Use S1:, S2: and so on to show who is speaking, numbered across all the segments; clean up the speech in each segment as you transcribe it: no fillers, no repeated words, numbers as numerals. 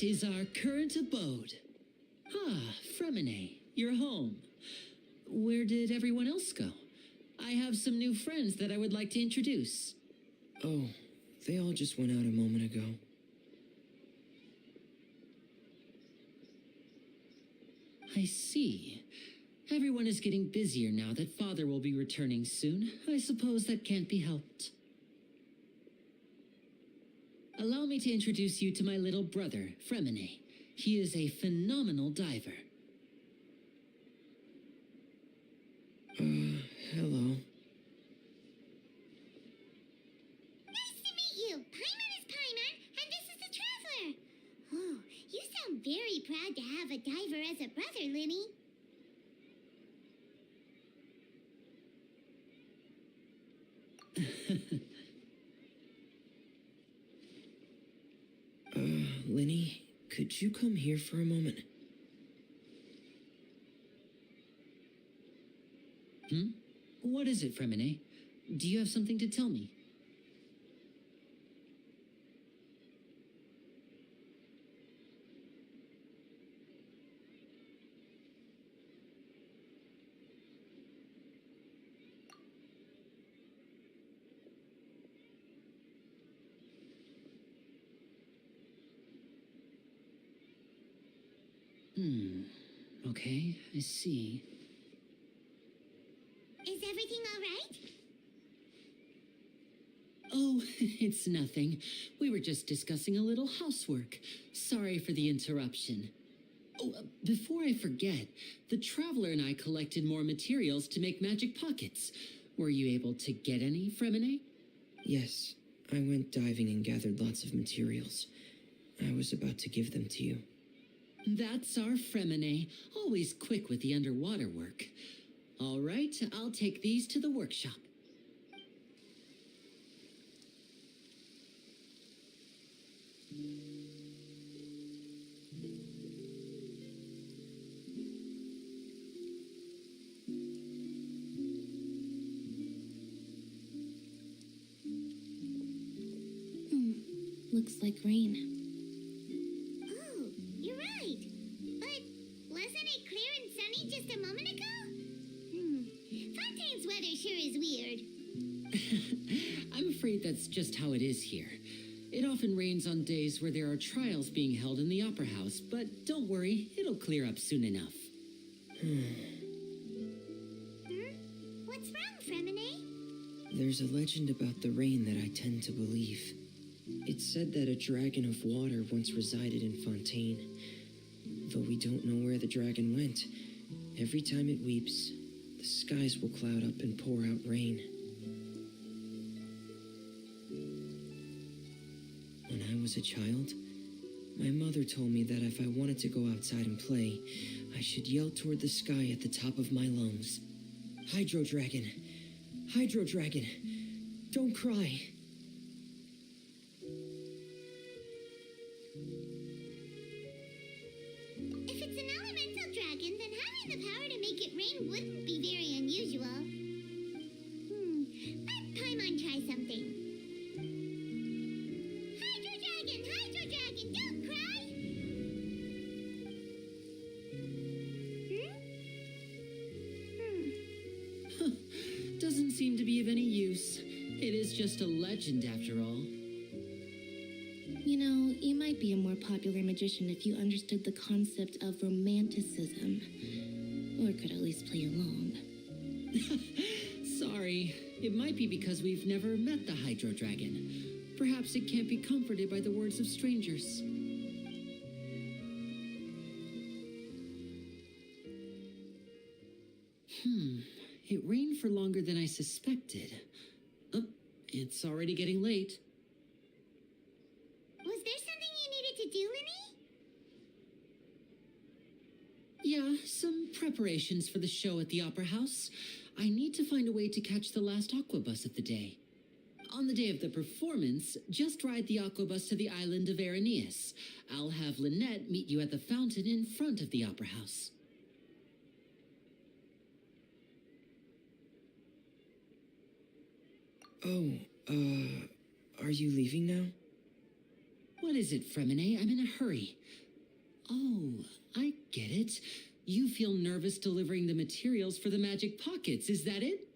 S1: This is our current abode. Ah, Fremine, you're home. Where did everyone else go? I have some new friends that I would like to introduce.
S2: Oh, they all just went out a moment ago.
S1: I see. Everyone is getting busier now that Father will be returning soon. I suppose that can't be helped. Allow me to introduce you to my little brother, Fremine. He is a phenomenal diver.
S2: Hello.
S3: Nice to meet you. Paimon is Paimon, and this is the Traveler. Oh, you sound very proud to have a diver as a brother, Linny.
S2: Linny, could you come here for a moment?
S1: What is it, Fremine? Do you have something to tell me? Okay, I see.
S3: Is everything all right?
S1: Oh, it's nothing. We were just discussing a little housework. Sorry for the interruption. Oh, before I forget, the Traveler and I collected more materials to make magic pockets. Were you able to get any, Fremine?
S2: Yes, I went diving and gathered lots of materials. I was about to give them to you.
S1: That's our Fremine, always quick with the underwater work. All right, I'll take these to the workshop.
S4: Looks like rain.
S3: Oh, you're right. But wasn't it clear and sunny just a moment ago? Fontaine's weather sure is weird.
S1: I'm afraid that's just how it is here. It often rains on days where there are trials being held in the Opera House, but don't worry, it'll clear up soon enough.
S3: What's wrong, Fremine?
S2: There's a legend about the rain that I tend to believe. It's said that a dragon of water once resided in Fontaine. Though we don't know where the dragon went, every time it weeps, the skies will cloud up and pour out rain. When I was a child, my mother told me that if I wanted to go outside and play, I should yell toward the sky at the top of my lungs. Hydro Dragon! Hydro Dragon! Don't cry!
S3: If it's an elemental dragon, then having the power to make it rain wouldn't be very unusual. Let Paimon try something. Hydro Dragon, don't cry!
S1: Doesn't seem to be of any use. It is just a legend after all.
S4: You know, you might be a more popular magician if you understood the concept of romanticism. Or could at least play along.
S1: Sorry, it might be because we've never met the Hydro Dragon. Perhaps it can't be comforted by the words of strangers. It rained for longer than I suspected. Oh, it's already getting late.
S3: Was there something you needed to do, Linny?
S1: Yeah, some preparations for the show at the Opera House. I need to find a way to catch the last aquabus of the day. On the day of the performance, just ride the aquabus to the island of Araneus. I'll have Lynette meet you at the fountain in front of the Opera House.
S2: Oh, are you leaving now?
S1: What is it, Fremine? I'm in a hurry. Oh, I get it. You feel nervous delivering the materials for the magic pockets, is that it?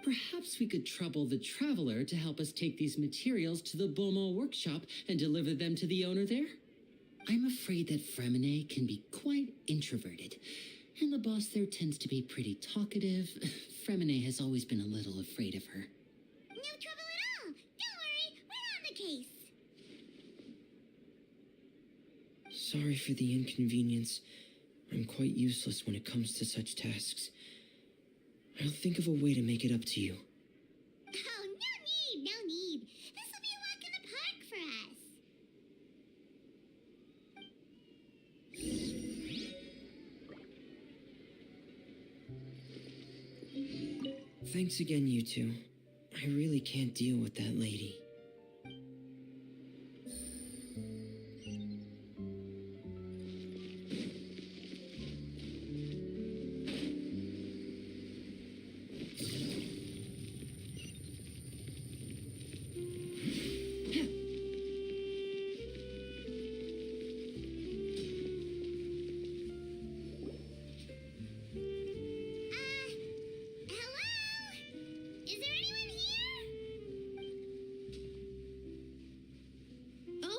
S1: Perhaps we could trouble the traveler to help us take these materials to the Beaumont workshop and deliver them to the owner there? I'm afraid that Fremine can be quite introverted, and the boss there tends to be pretty talkative. Fremine has always been a little afraid of her.
S3: No trouble at all. Don't worry, we're on the case.
S2: Sorry for the inconvenience. I'm quite useless when it comes to such tasks. I'll think of a way to make it up to you.
S3: Oh, no need. This will be a walk in the park for us.
S2: Thanks again, you two. I really can't deal with that lady.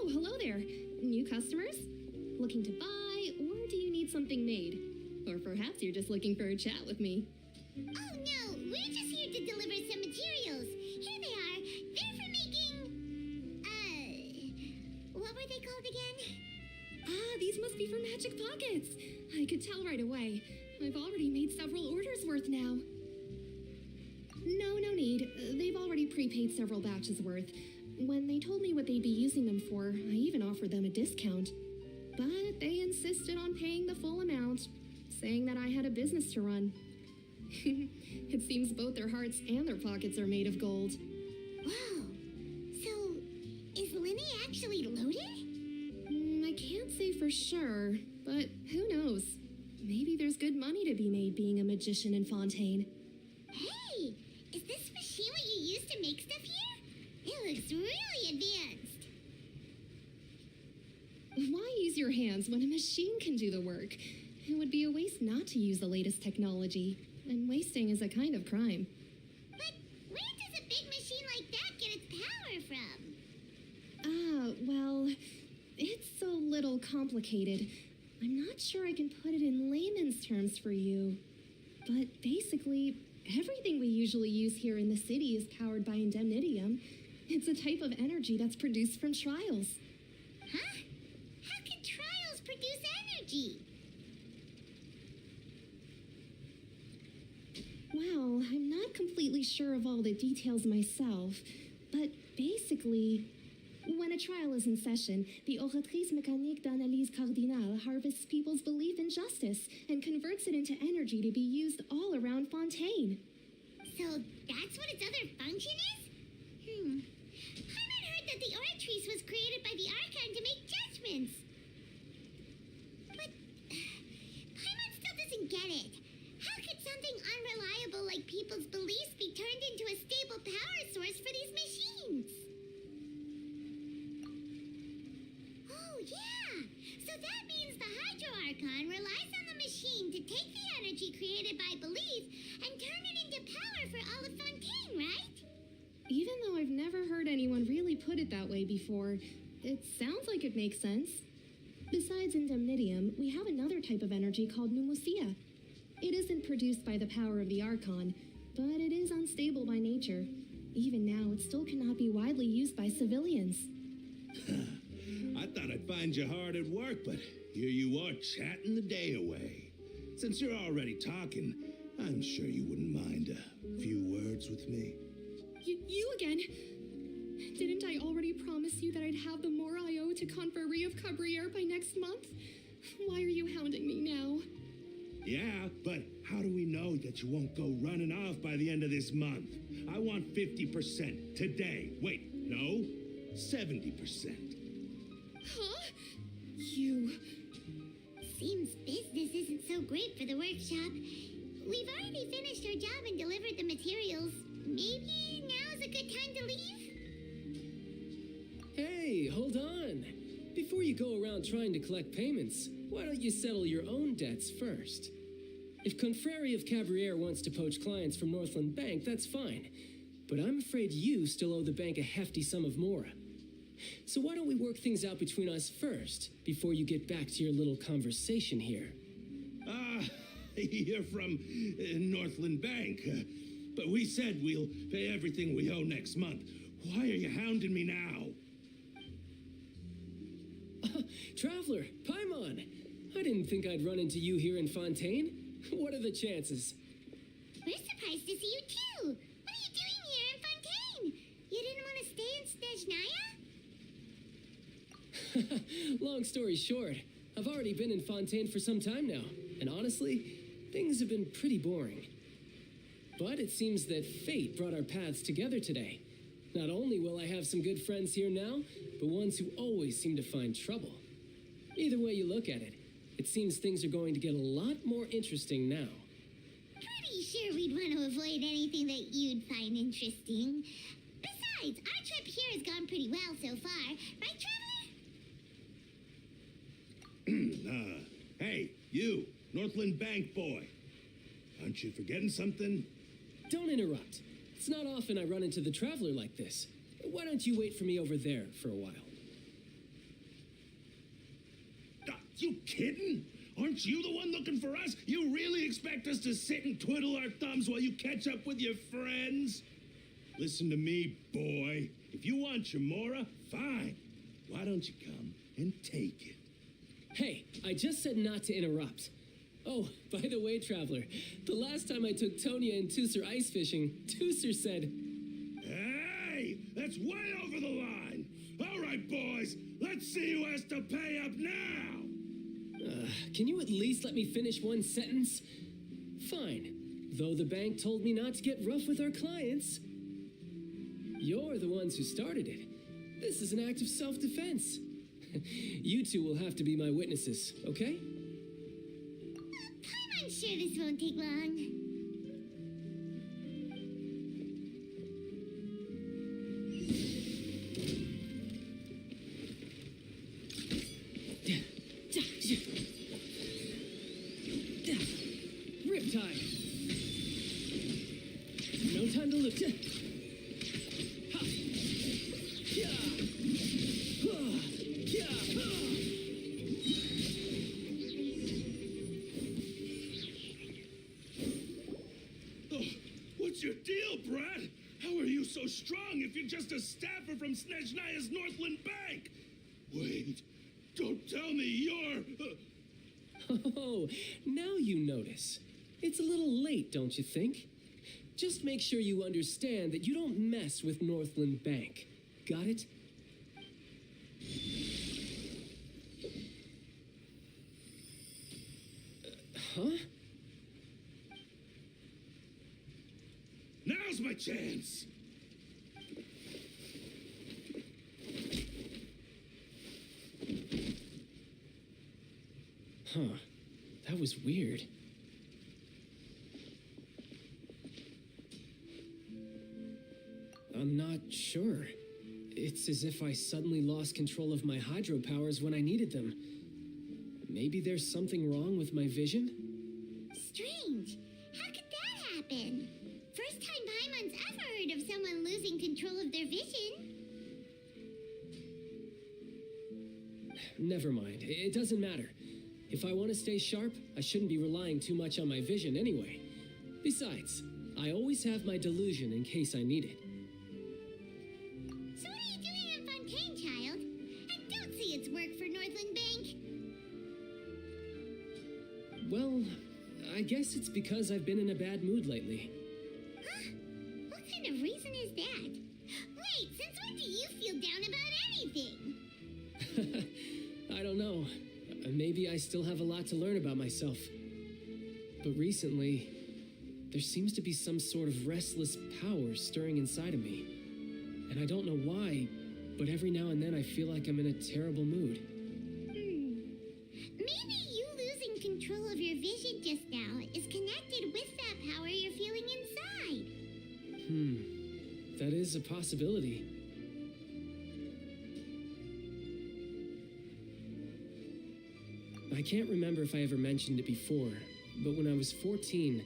S5: Hello there. New customers? Looking to buy, or do you need something made? Or perhaps you're just looking for a chat with me.
S3: Oh no, we're just here to deliver some materials. Here they are. They're for making... what were they called again?
S5: These must be for magic pockets. I could tell right away. I've already made several orders worth now. No need. They've already prepaid several batches worth. When they told me what they'd be using them for, I even offered them a discount. But they insisted on paying the full amount, saying that I had a business to run. It seems both their hearts and their pockets are made of gold.
S3: Wow. So, is Linny actually loaded?
S5: I can't say for sure, but who knows? Maybe there's good money to be made being a magician in Fontaine.
S3: Hey, is this machine what you use to make stuff here? It looks really advanced.
S5: Why use your hands when a machine can do the work? It would be a waste not to use the latest technology, and wasting is a kind of crime.
S3: But where does a big machine like that get its power from?
S5: Well, it's a little complicated. I'm not sure I can put it in layman's terms for you. But basically, everything we usually use here in the city is powered by indemnitium. It's a type of energy that's produced from trials.
S3: Huh? How can trials produce energy?
S5: Well, I'm not completely sure of all the details myself, but basically, when a trial is in session, the oratrice mécanique d'analyse cardinale harvests people's belief in justice and converts it into energy to be used all around Fontaine.
S3: So that's what its other function is? Paimon heard that the oratrice was created by the akan to make judgments. But Paimon still doesn't get it. How could something unreliable like people's beliefs be turned into a stable power source for these machines? Oh, yeah! So that means the Hydro Archon relies on the machine to take the energy created by belief and turn it into power for all of Fontaine, right?
S5: Even though I've never heard anyone really put it that way before, it sounds like it makes sense. Besides indemnitium, we have another type of energy called pneumosia. It isn't produced by the power of the Archon, but it is unstable by nature. Even now, it still cannot be widely used by civilians.
S6: I thought I'd find you hard at work, but here you are chatting the day away. Since you're already talking, I'm sure you wouldn't mind a few words with me.
S5: You again? Didn't I already promise you that I'd have the more I owe to Confrérie of Cabriere by next month? Why are you hounding me now?
S6: Yeah, but how do we know that you won't go running off by the end of this month? I want 50% today. Wait, no, 70%.
S5: Huh? You...
S3: Seems business isn't so great for the workshop. We've already finished our job and delivered the materials. Maybe now's a good time to leave?
S7: Hey, hold on. Before you go around trying to collect payments, why don't you settle your own debts first? If Confrere of Cabriere wants to poach clients from Northland Bank, that's fine. But I'm afraid you still owe the bank a hefty sum of mora. So why don't we work things out between us first, before you get back to your little conversation here?
S6: You're from Northland Bank. But we said we'll pay everything we owe next month. Why are you hounding me now?
S7: Traveler, Paimon! I didn't think I'd run into you here in Fontaine. What are the chances?
S3: We're surprised to see you too. What are you doing here in Fontaine? You didn't want to stay in Snezhnaya?
S7: Long story short, I've already been in Fontaine for some time now, and honestly, things have been pretty boring. But it seems that fate brought our paths together today. Not only will I have some good friends here now, but ones who always seem to find trouble. Either way you look at it, it seems things are going to get a lot more interesting now.
S3: Pretty sure we'd want to avoid anything that you'd find interesting. Besides, our trip here has gone pretty well so far. Right, Traveler?
S6: Hey, you, Northland Bank boy. Aren't you forgetting something?
S7: Don't interrupt. It's not often I run into the Traveler like this. Why don't you wait for me over there for a while?
S6: You kidding? Aren't you the one looking for us? You really expect us to sit and twiddle our thumbs while you catch up with your friends? Listen to me, boy. If you want your mora, fine. Why don't you come and take it?
S7: Hey, I just said not to interrupt. Oh, by the way, Traveler, the last time I took Tonya and Tusser ice fishing, Tusser said...
S6: Hey, that's way over the line. All right, boys, let's see who has to pay up now.
S7: Can you at least let me finish one sentence? Fine. Though the bank told me not to get rough with our clients. You're the ones who started it. This is an act of self-defense. You two will have to be my witnesses, okay?
S3: I'm sure this won't take long.
S7: Riptide. No time to look. Ha. Yeah.
S6: What's your deal, Brad? How are you so strong if you're just a staffer from Snezhnaya's Northland Bank? Wait, don't tell me you're...
S7: Oh, now you notice. It's a little late, don't you think? Just make sure you understand that you don't mess with Northland Bank. Got it? Huh?
S6: Now's my chance!
S7: Huh. That was weird. I'm not sure. It's as if I suddenly lost control of my hydropowers when I needed them. Maybe there's something wrong with my vision?
S3: Strange. How could that happen? First time Paimon's ever heard of someone losing control of their vision.
S7: Never mind. It doesn't matter. If I want to stay sharp, I shouldn't be relying too much on my vision anyway. Besides, I always have my delusion in case I need it.
S3: So what are you doing in Fontaine, child? I don't see it's work for Northland Bank.
S7: Well, I guess it's because I've been in a bad mood lately.
S3: Huh? What kind of reason is that? Wait, since when do you feel down about anything?
S7: I don't know. Maybe I still have a lot to learn about myself. But recently, there seems to be some sort of restless power stirring inside of me. And I don't know why, but every now and then I feel like I'm in a terrible mood.
S3: Maybe you losing control of your vision just now is connected with that power you're feeling inside.
S7: That is a possibility. I can't remember if I ever mentioned it before, but when I was 14,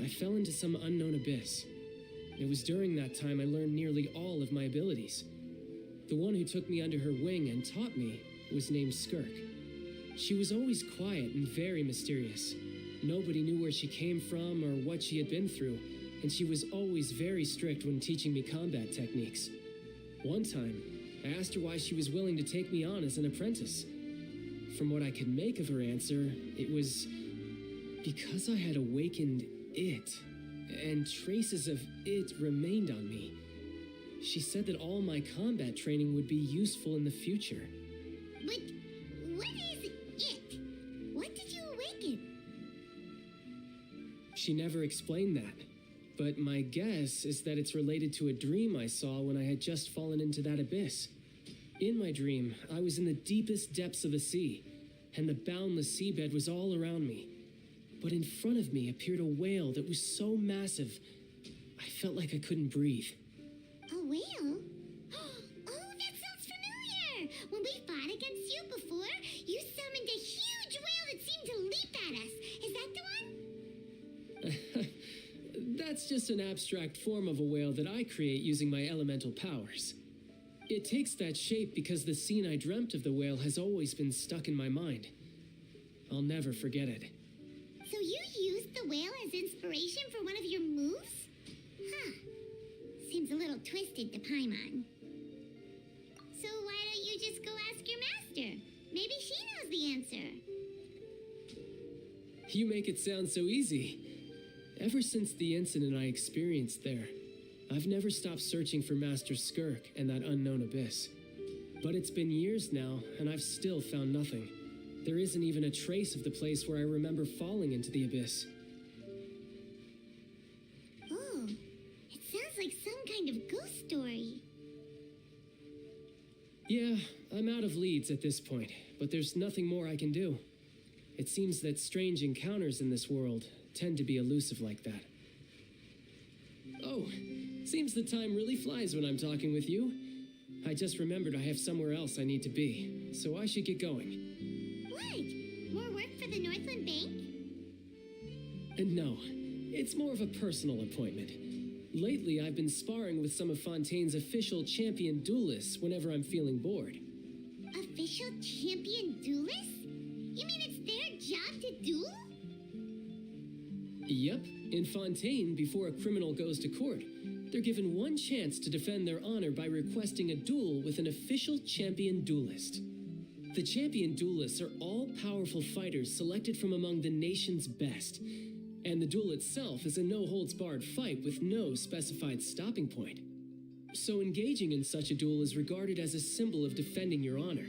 S7: I fell into some unknown abyss. It was during that time I learned nearly all of my abilities. The one who took me under her wing and taught me was named Skirk. She was always quiet and very mysterious. Nobody knew where she came from or what she had been through, and she was always very strict when teaching me combat techniques. One time, I asked her why she was willing to take me on as an apprentice. From what I could make of her answer, it was because I had awakened it, and traces of it remained on me. She said that all my combat training would be useful in the future.
S3: But what is it? What did you awaken?
S7: She never explained that, but my guess is that it's related to a dream I saw when I had just fallen into that abyss. In my dream, I was in the deepest depths of the sea, and the boundless seabed was all around me. But in front of me appeared a whale that was so massive, I felt like I couldn't breathe.
S3: A whale? Oh, that sounds familiar! When we fought against you before, you summoned a huge whale that seemed to leap at us. Is that the one?
S7: That's just an abstract form of a whale that I create using my elemental powers. It takes that shape because the scene I dreamt of the whale has always been stuck in my mind. I'll never forget it.
S3: So you used the whale as inspiration for one of your moves? Huh. Seems a little twisted to Paimon. So why don't you just go ask your master? Maybe she knows the answer.
S7: You make it sound so easy. Ever since the incident I experienced there, I've never stopped searching for Master Skirk and that unknown abyss. But it's been years now, and I've still found nothing. There isn't even a trace of the place where I remember falling into the abyss.
S3: Oh, it sounds like some kind of ghost story.
S7: Yeah, I'm out of leads at this point, but there's nothing more I can do. It seems that strange encounters in this world tend to be elusive like that. Oh, seems the time really flies when I'm talking with you. I just remembered I have somewhere else I need to be, so I should get going.
S3: What? More work for the Northland Bank?
S7: And no, it's more of a personal appointment. Lately, I've been sparring with some of Fontaine's official champion duelists whenever I'm feeling bored.
S3: Official champion duelists? You mean it's their job to duel?
S7: Yep, in Fontaine, before a criminal goes to court, they're given one chance to defend their honor by requesting a duel with an official champion duelist. The champion duelists are all powerful fighters selected from among the nation's best, and the duel itself is a no-holds-barred fight with no specified stopping point. So engaging in such a duel is regarded as a symbol of defending your honor.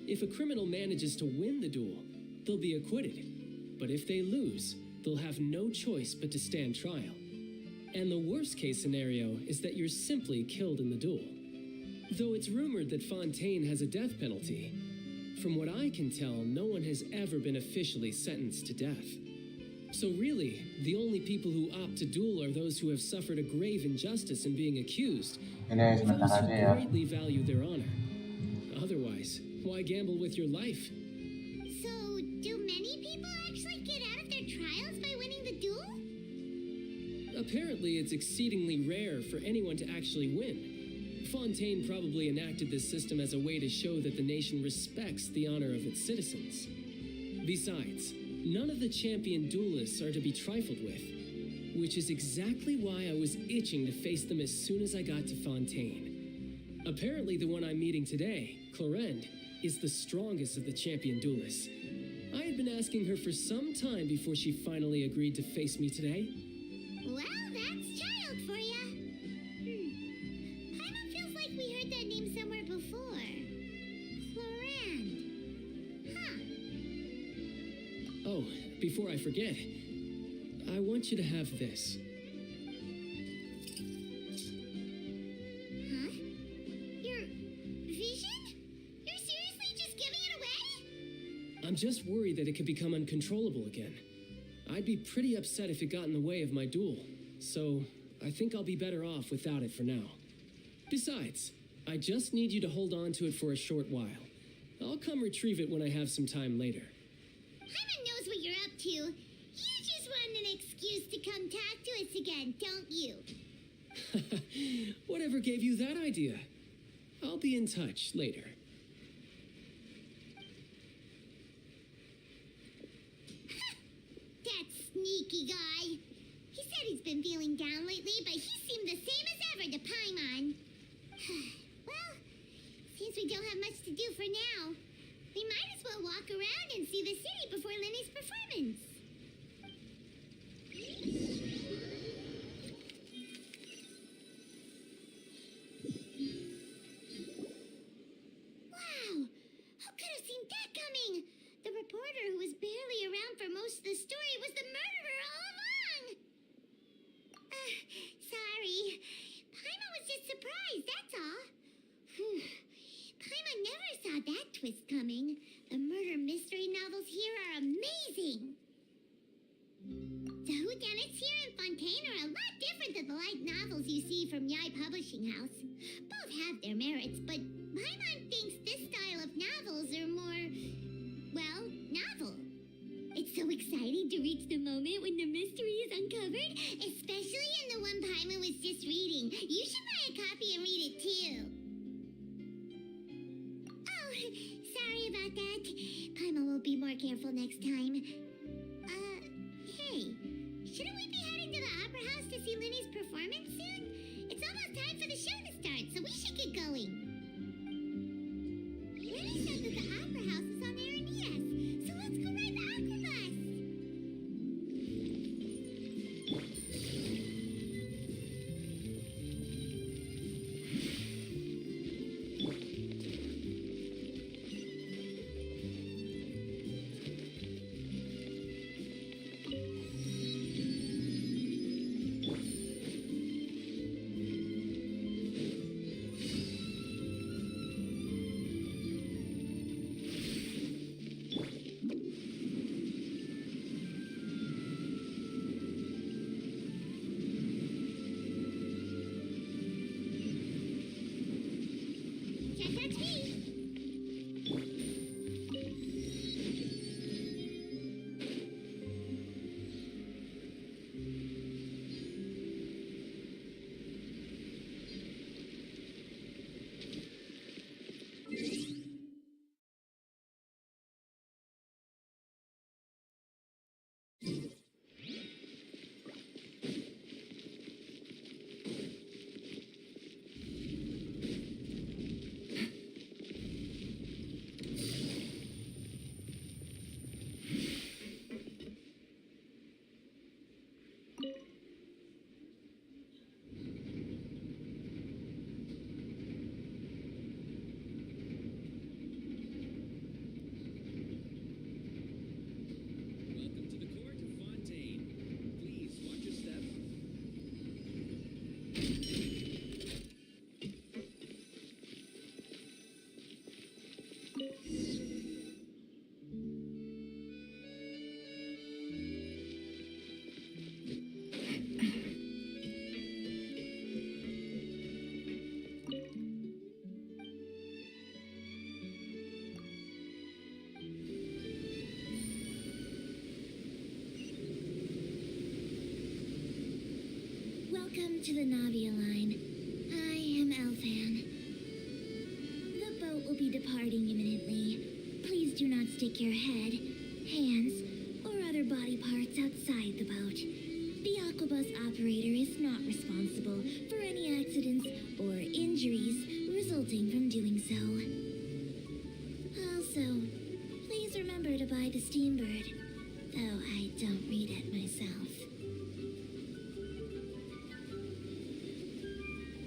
S7: If a criminal manages to win the duel, they'll be acquitted, but if they lose, they'll have no choice but to stand trial. And the worst-case scenario is that you're simply killed in the duel. Though it's rumored that Fontaine has a death penalty, from what I can tell, no one has ever been officially sentenced to death. So really, the only people who opt to duel are those who have suffered a grave injustice in being accused,
S8: Ini
S7: or
S8: sebentar
S7: those who
S8: aja ya.
S7: greatly value their honor. Otherwise, why gamble with your life?
S3: So, do many people actually get out of their trials by winning the duel?
S7: Apparently, it's exceedingly rare for anyone to actually win. Fontaine probably enacted this system as a way to show that the nation respects the honor of its citizens. Besides, none of the champion duelists are to be trifled with, which is exactly why I was itching to face them as soon as I got to Fontaine. Apparently, the one I'm meeting today, Clorinde, is the strongest of the champion duelists. I had been asking her for some time before she finally agreed to face me today.
S3: Well, that's child for ya. Paimon feels like we heard that name somewhere before. Clorinde. Huh.
S7: Oh, before I forget, I want you to have this.
S3: Huh? Your vision? You're seriously just giving it away?
S7: I'm just worried that it could become uncontrollable again. I'd be pretty upset if it got in the way of my duel, so I think I'll be better off without it for now. Besides, I just need you to hold on to it for a short while. I'll come retrieve it when I have some time later.
S3: Paimon knows what you're up to. You just want an excuse to come talk to us again, don't you?
S7: Whatever gave you that idea? I'll be in touch later.
S3: That sneaky guy. He said he's been feeling down lately, but he seemed the same as ever to Paimon. Well, since we don't have much to do for now, we might as well walk around and see the city before Lenny's performance. Wow! Who could have seen that coming? The reporter who was barely around for most of the story was the murderer all along! Sorry. Paimon was just surprised, that's all. Whew. Paimon never saw that twist coming. The murder mystery novels here are amazing. The whodunits here in Fontaine are a lot different than the light novels you see from Yai Publishing House. Both have their merits, but Paimon thinks this style of novels are more, well, novel. It's so exciting to reach the moment when the mystery is uncovered, especially in the one Paimon was just reading. You should buy a copy and read it too. Oh, sorry about that. Paimon will be more careful next time. Hey, shouldn't we be heading to the Opera House to see Lenny's performance soon? It's almost time for the show to start, so we should get going. Lenny said that the Opera House is on Aranias, so let's go ride the Aqua Bus. Check out me.
S8: Welcome to the court of Fontaine. Please watch your step.
S3: Welcome to the Navia line. I am Elfan. The boat will be departing imminently. Please do not stick your head, hands, or other body parts outside the boat. The Aquabus operator is not responsible for any accidents or injuries resulting from doing so. Also, please remember to buy the Steambird, though I don't read it myself.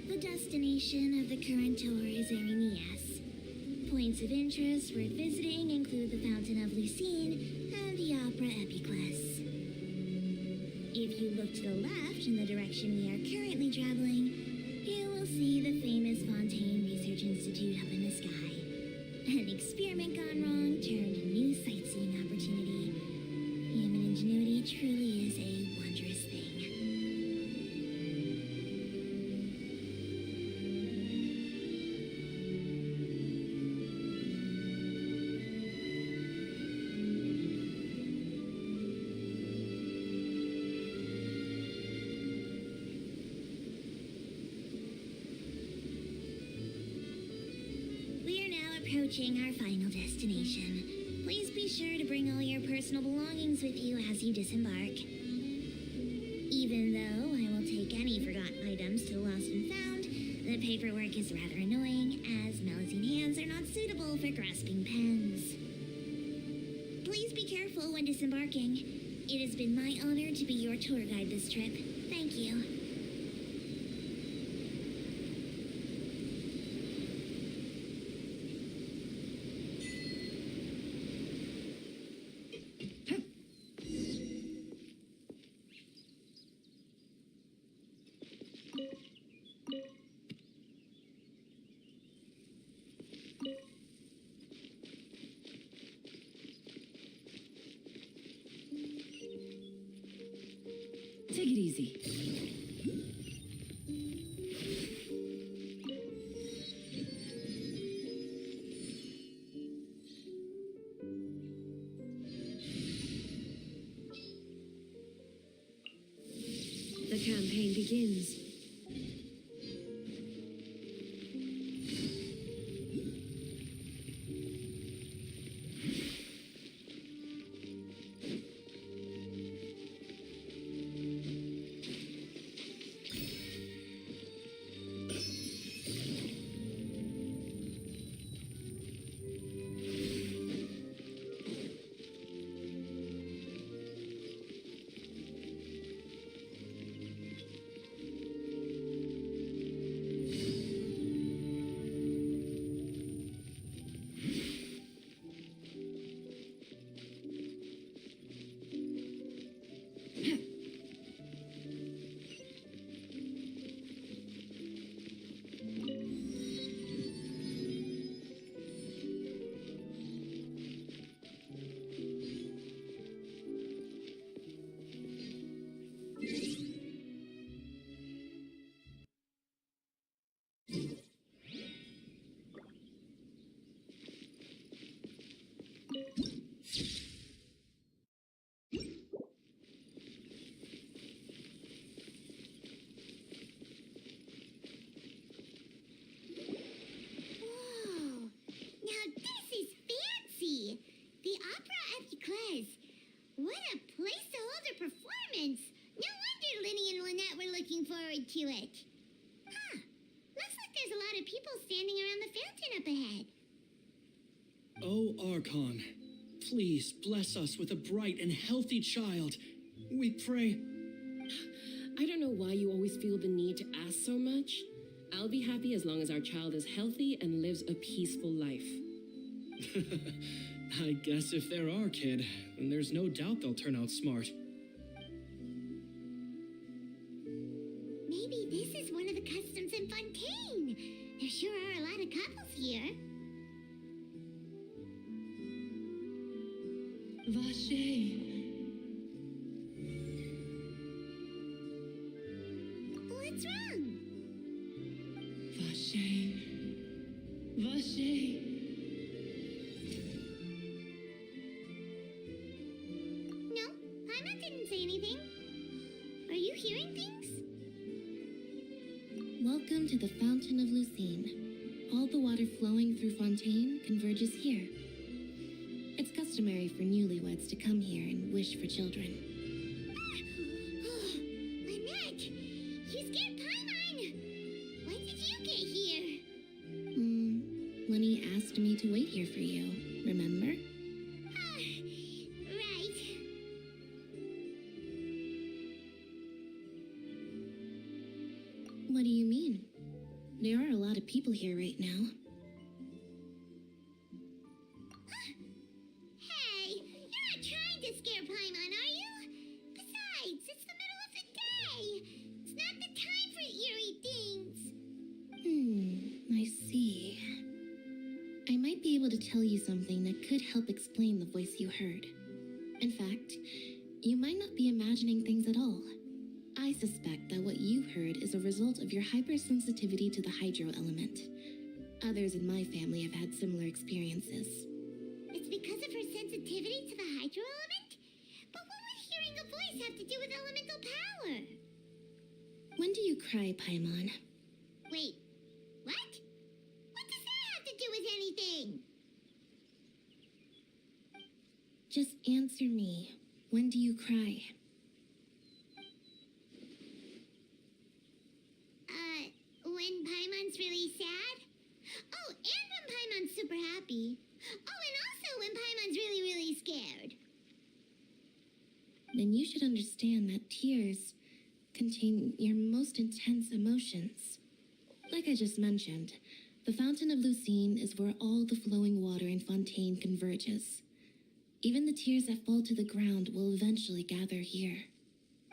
S3: The destination of the current tour is Aranias. Points of interest worth visiting include the Fountain of Lucine and the Opera Epiclese. If you look to the left in the direction we are currently traveling, you will see the famous Fontaine Research Institute up in the sky. An experiment gone wrong turned a new sightseeing opportunity. Human ingenuity truly is a wondrous thing. approaching our final destination. Please be sure to bring all your personal belongings with you as you disembark. Even though I will take any forgotten items to the lost and found, the paperwork is rather annoying, as Melusine hands are not suitable for grasping pens. Please be careful when disembarking. It has been my honor to be your tour guide this trip. Thank you.
S9: Take it easy. The campaign begins.
S3: What a place to hold a performance! No wonder Linny and Lynette were looking forward to it. Huh. Looks like there's a lot of people standing around the fountain up ahead.
S10: Oh, Archon, please bless us with a bright and healthy child. We pray.
S9: I don't know why you always feel the need to ask so much. I'll be happy as long as our child is healthy and lives a peaceful life.
S10: I guess if they're our kid, then there's no doubt they'll turn out smart.
S3: Maybe this is one of the customs in Fontaine. There sure are a lot of couples here.
S9: Vache.
S3: What's wrong?
S9: Vache. Vache.
S3: No, Paimon didn't say anything. Are you hearing things?
S4: Welcome to the Fountain of Lucine. All the water flowing through Fontaine converges here. It's customary for newlyweds to come here and wish for children.
S3: Lynette, you scared Paimon. When did you get here?
S4: Lenny asked me to wait here for you, remember?
S3: Right.
S4: What do you mean? There are a lot of people here right now.
S3: Hey, you're not trying to scare Paimon, are you? Besides, it's the middle of the day. It's not the time for eerie things.
S4: I see. I might be able to tell you something that could help explain the voice you heard. In fact, you might not be imagining things at all. I suspect that what you heard is a result of your hypersensitivity to the hydro element. Others in my family have had similar experiences.
S3: It's because of her sensitivity to the hydro element? But what would hearing a voice have to do with elemental power?
S4: When do you cry, Paimon?
S3: Wait, what? What does that have to do with anything?
S4: Answer me. When do you cry?
S3: When Paimon's really sad? Oh, and when Paimon's super happy. Oh, and also when Paimon's really, really scared.
S4: Then you should understand that tears contain your most intense emotions. Like I just mentioned, the Fountain of Lucine is where all the flowing water in Fontaine converges. Even the tears that fall to the ground will eventually gather here.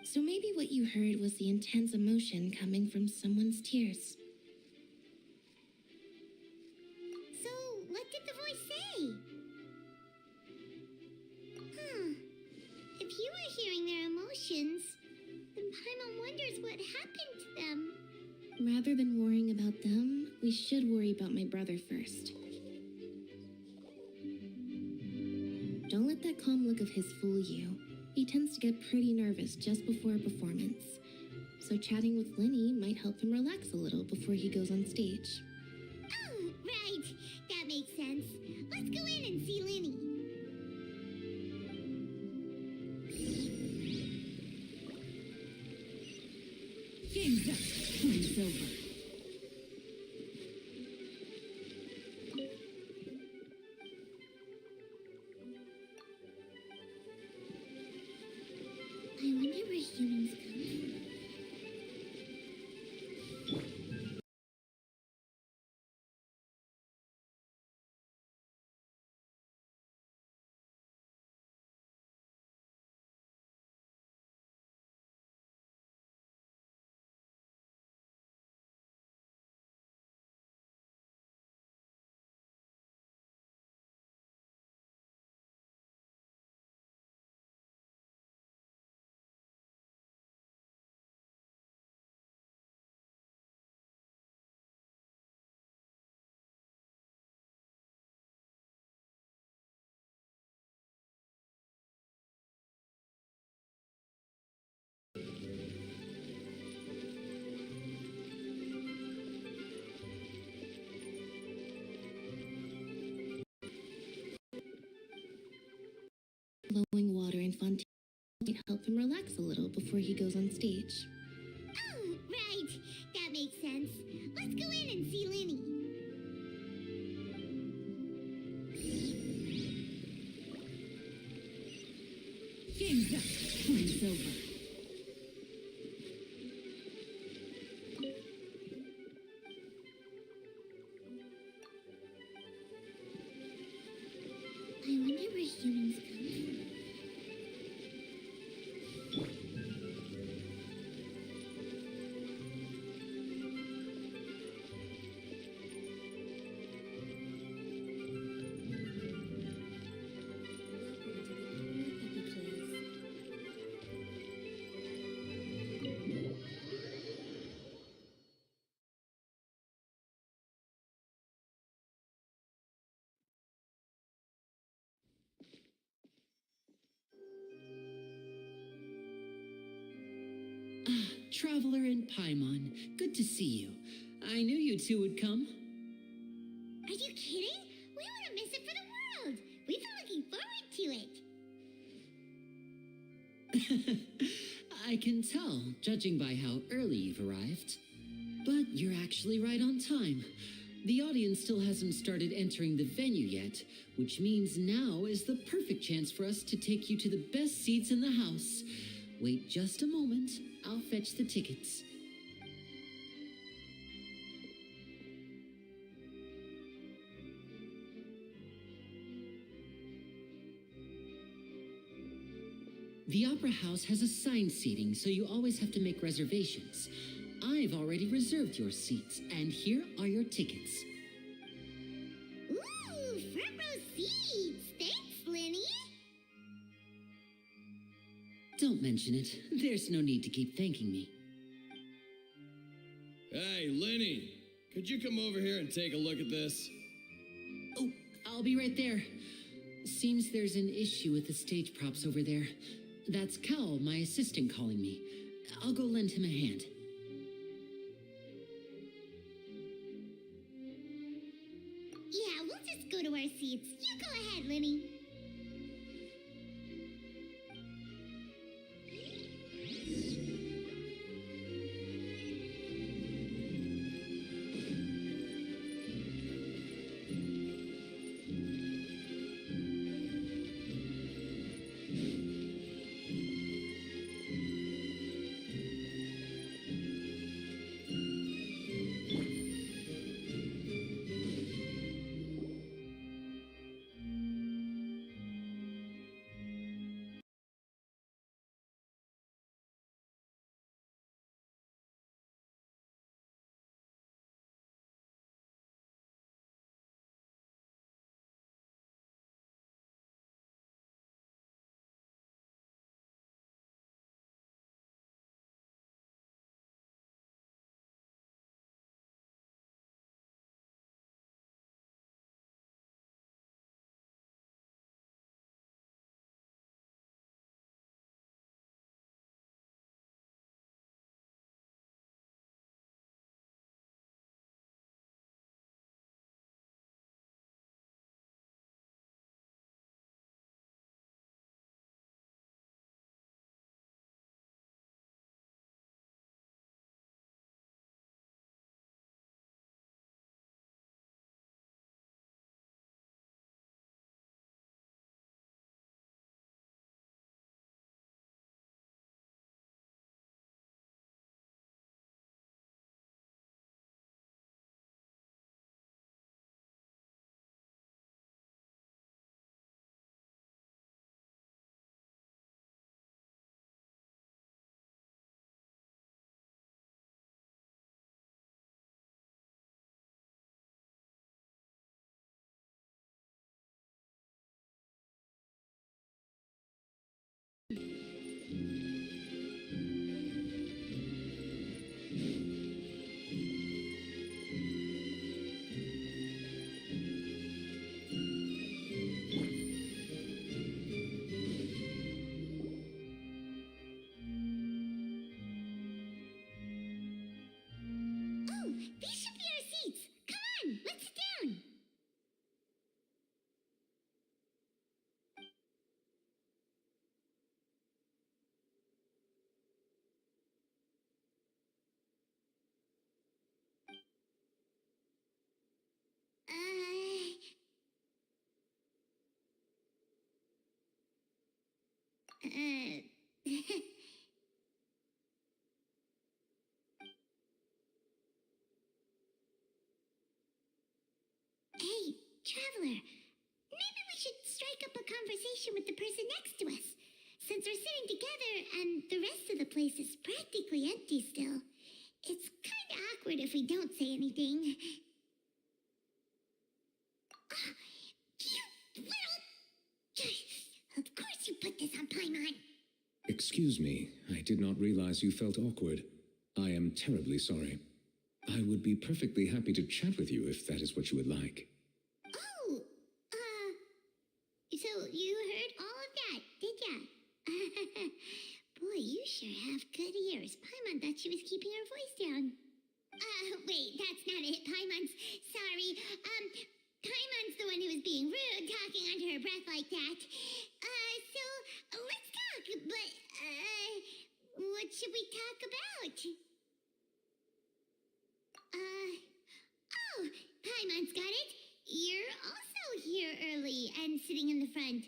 S4: So maybe what you heard was the intense emotion coming from someone's tears.
S3: So, what did the voice say? If you were hearing their emotions, then Paimon wonders what happened to them.
S4: Rather than worrying about them, we should worry about my brother first. Don't let that calm look of his fool you. He tends to get pretty nervous just before a performance. So chatting with Linny might help him relax a little before he goes on stage.
S3: Oh, right. That makes sense. Let's go in and see Linny.
S1: Game's up. Time's over.
S3: I wonder where humans come from.
S4: Flowing water in Fontaine might help him relax a little before he goes on stage.
S3: Oh, right. That makes sense. Let's go in and see Linny.
S1: Game's up. Time's over.
S3: I wonder where humans come from.
S1: Traveler and Paimon, good to see you. I knew you two would come.
S3: Are you kidding? We wouldn't miss it for the world. We've been looking forward to it.
S1: I can tell, judging by how early you've arrived. But you're actually right on time. The audience still hasn't started entering the venue yet, which means now is the perfect chance for us to take you to the best seats in the house. Wait just a moment. I'll fetch the tickets. The Opera House has assigned seating, so you always have to make reservations. I've already reserved your seats, and here are your tickets.
S3: Ooh, front row seats. Thanks, Linny.
S1: Don't mention it. There's no need to keep thanking me.
S8: Hey, Lenny, could you come over here and take a look at this?
S1: Oh, I'll be right there. Seems there's an issue with the stage props over there. That's Cal, my assistant, calling me. I'll go lend him a hand.
S3: Yeah, we'll just go to our seats. You go ahead, Linny. Hey, Traveler. Maybe we should strike up a conversation with the person next to us. Since we're sitting together and the rest of the place is practically empty still, it's kind of awkward if we don't say anything. You little... Of course you put this on Paimon.
S11: Excuse me, I did not realize you felt awkward. I am terribly sorry. I would be perfectly happy to chat with you if that is what you would like.
S3: Oh, so you heard all of that, did ya? Boy, you sure have good ears. Paimon thought she was keeping her voice down. Wait, that's not it. Paimon's sorry. Paimon's the one who was being rude, talking under her breath like that. So let's talk, but, what should we talk about? Oh, Paimon's got it. You're also here early and sitting in the front.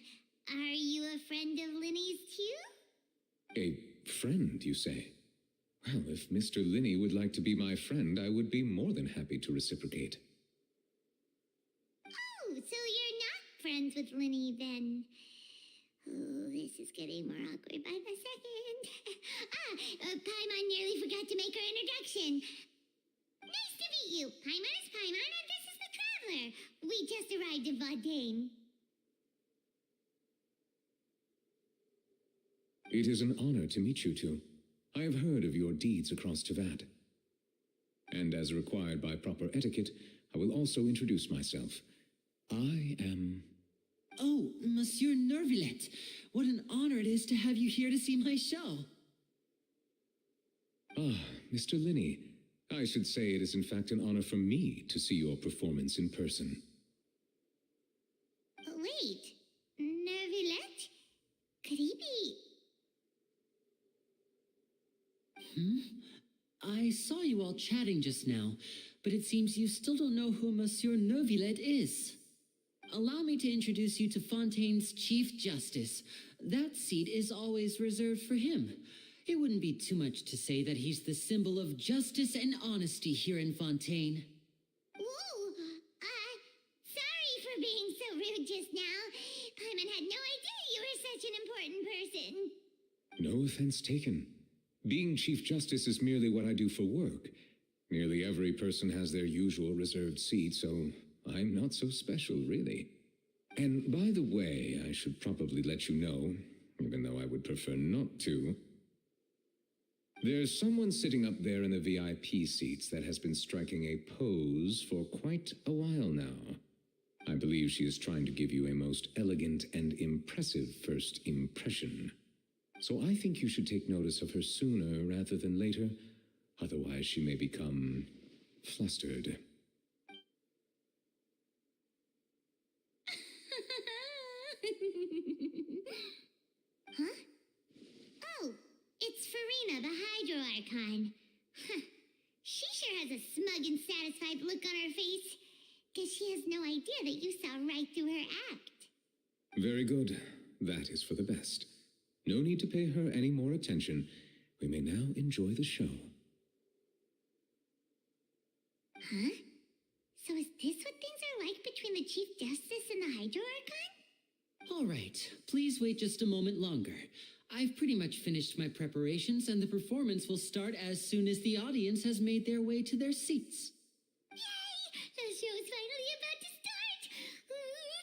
S3: Are you a friend of Linny's too?
S11: A friend, you say? Well, if Mr. Linney would like to be my friend, I would be more than happy to reciprocate.
S3: Oh, so you're not friends with Linny then? Oh, this is getting more awkward by the second. Paimon nearly forgot to make her introduction. Nice to meet you. Paimon is Paimon, and this is the Traveler. We just arrived in Fontaine.
S11: It is an honor to meet you two. I have heard of your deeds across Teyvat. And as required by proper etiquette, I will also introduce myself. I am...
S1: Oh, Monsieur Nervillet, what an honor it is to have you here to see my show.
S11: Ah, Mr. Linney. I should say it is in fact an honor for me to see your performance in person.
S3: Wait, Nervillet? Could he be...
S1: I saw you all chatting just now, but it seems you still don't know who Monsieur Nervillet is. Allow me to introduce you to Fontaine's Chief Justice. That seat is always reserved for him. It wouldn't be too much to say that he's the symbol of justice and honesty here in Fontaine.
S3: Whoa! Sorry for being so rude just now. Paimon had no idea you were such an important person.
S11: No offense taken. Being Chief Justice is merely what I do for work. Nearly every person has their usual reserved seat, so I'm not so special, really. And by the way, I should probably let you know, even though I would prefer not to. There's someone sitting up there in the VIP seats that has been striking a pose for quite a while now. I believe she is trying to give you a most elegant and impressive first impression. So I think you should take notice of her sooner rather than later, otherwise she may become flustered.
S3: Huh? Oh, it's Farina, the Hydro Archon. She sure has a smug and satisfied look on her face. Guess she has no idea that you saw right through her act.
S11: Very good. That is for the best. No need to pay her any more attention. We may now enjoy the show.
S3: Huh? So is this what things are like between the Chief Justice and the Hydro Archon?
S1: All right, please wait just a moment longer. I've pretty much finished my preparations, and the performance will start as soon as the audience has made their way to their seats.
S3: Yay! The show is finally about to start!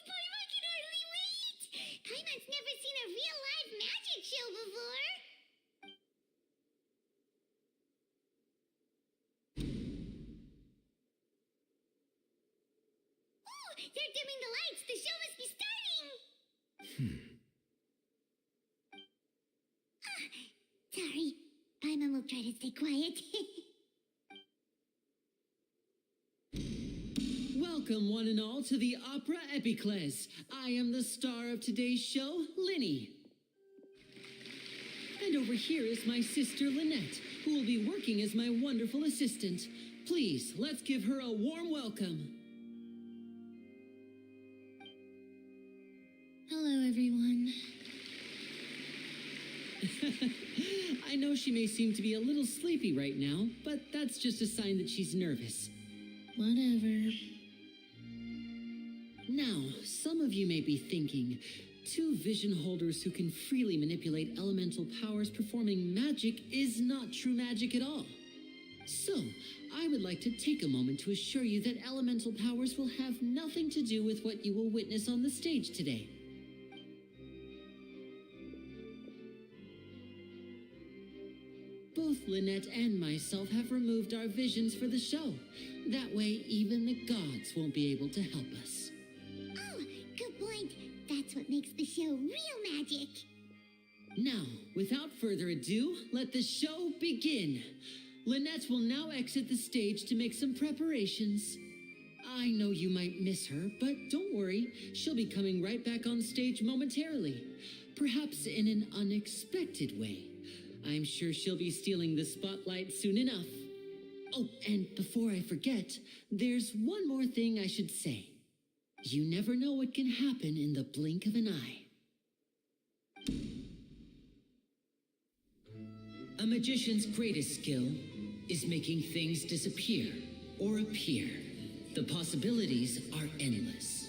S3: Paimon can hardly wait! Paimon's never seen a real live magic show before! Oh! They're dimming the lights! The show must be starting! Sorry. Paimon will try to stay quiet.
S1: Welcome, one and all, to the Opera Epiclese. I am the star of today's show, Linny. And over here is my sister, Lynette, who will be working as my wonderful assistant. Please, let's give her a warm welcome.
S4: Hello, everyone.
S1: I know she may seem to be a little sleepy right now, but that's just a sign that she's nervous.
S4: Whatever.
S1: Now, some of you may be thinking, two vision holders who can freely manipulate elemental powers performing magic is not true magic at all. So, I would like to take a moment to assure you that elemental powers will have nothing to do with what you will witness on the stage today. Both Lynette and myself have removed our visions for the show. That way, even the gods won't be able to help us.
S3: Oh, good point. That's what makes the show real magic.
S1: Now, without further ado, let the show begin. Lynette will now exit the stage to make some preparations. I know you might miss her, but don't worry. She'll be coming right back on stage momentarily. Perhaps in an unexpected way. I'm sure she'll be stealing the spotlight soon enough. Oh, and before I forget, there's one more thing I should say. You never know what can happen in the blink of an eye. A magician's greatest skill is making things disappear or appear. The possibilities are endless.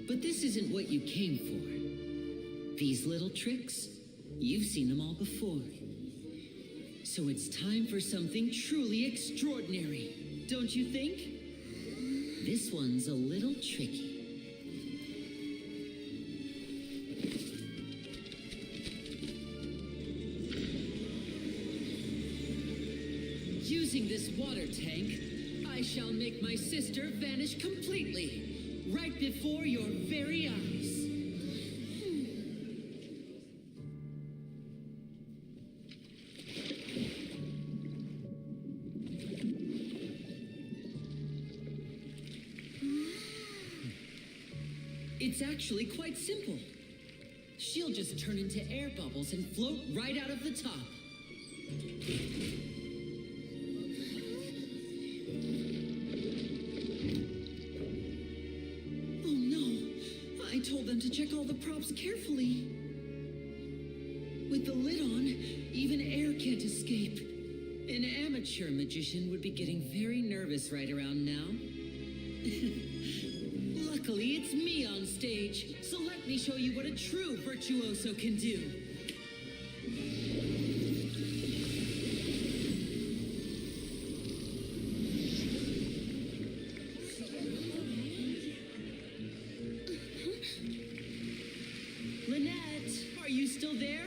S1: But this isn't what you came for. These little tricks, you've seen them all before. So it's time for something truly extraordinary, don't you think? This one's a little tricky. Using this water tank, I shall make my sister vanish completely, right before your very eyes. It's actually quite simple. She'll just turn into air bubbles and float right out of the top. Oh no, I told them to check all the props carefully. With the lid on, even air can't escape. An amateur magician would be getting very nervous right around now. Luckily, it's me on stage, so let me show you what a true virtuoso can do. Lynette, are you still there?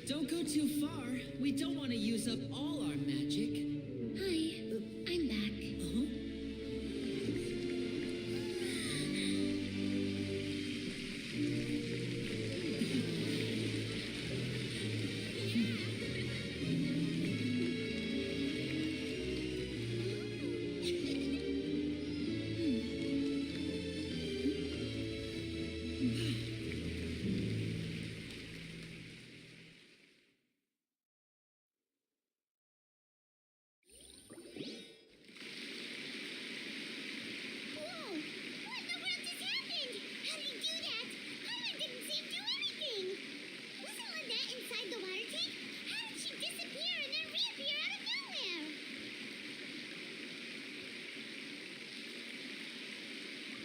S1: Don't go too far. We don't want to use up all our magic.
S4: Hi, I'm back.
S3: Whoa! What in the world just happened? How did he do that? Harlan didn't see him do anything. Wasn't Lynette inside the water tank? How did she disappear and then reappear out of nowhere?